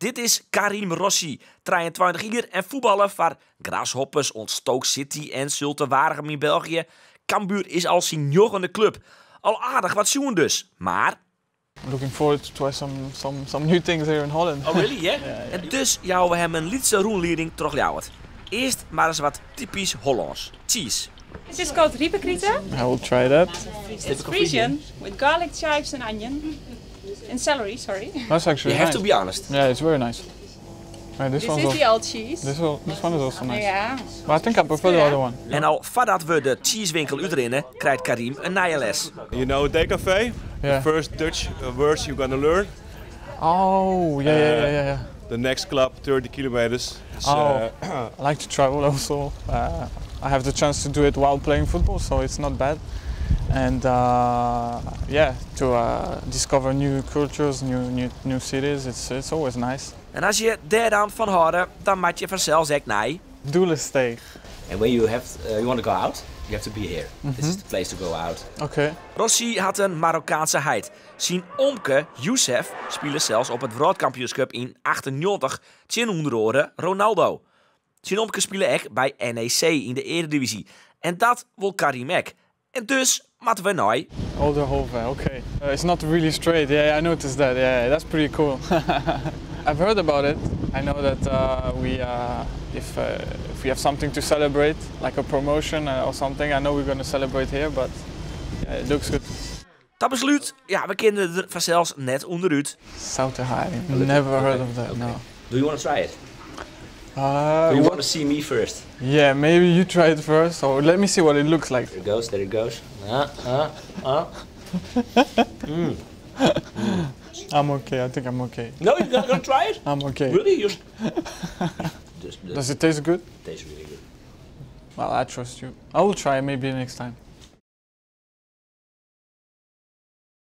Dit is Karim Rossi, 23 jaar en voetballer voor Grasshoppers, Stoke City en Zulte Waregem in België. Cambuur is al zijn joggende club. Al aardig wat zoen dus, maar... I'm looking forward to try some new things here in Holland. Oh really, yeah? En dus jouwen we hem een lietse roenleiding terugjouwd. Eerst maar eens wat typisch Hollands. Cheese. This is called riepenkrieter. I will try that. It's Frisian with garlic, chives and onion. And celery, sorry. That's actually You have nice. to be honest. Yeah, it's very nice. Yeah, This is the old cheese. this one is also nice. Yeah. But I think I prefer the other one. En al voordat we de cheesewinkel uitrennen, krijgt Karim een nieuwe les. You know decafé? Yeah. The first Dutch words you're gonna learn. Oh, yeah. The next club, 30 kilometers. It's, I like to travel also. I have the chance to do it while playing football, so it's not bad. And to discover new cultures, new cities, it's always nice. En als je daar dan van houden, dan moet je vanzelf ook nee. Doelensteeg. And when you want to go out, you have to be here. This is the place to go out. Okay. Rossi had een Marokkaanse heid. Zijn omke, Youssef, speelde zelfs op het wereldkampioenschap in 98 tegen onder andere Ronaldo. Zijn omke speelde ook bij NEC in de Eredivisie. En dat wil Karim ook. En dus moeten we nou. Olderhoven, okay. It's not really straight, yeah, I noticed that, yeah, that's pretty cool. I've heard about it. I know that if we have something to celebrate, like a promotion or something, I know we're going to celebrate here, but yeah, it looks good. Dat besluit, ja, we kennen er vanzelfs net onderuit. Souterhigh, never heard of that, no. Do you want to try it? Do you want to see me first? Yeah, maybe you try it first, or let me see what it looks like. There it goes. I'm okay, I think I'm okay. No, you're not gonna try it? I'm okay. Really? Does it taste good? Tastes really good. Well, I trust you. I will try maybe next time.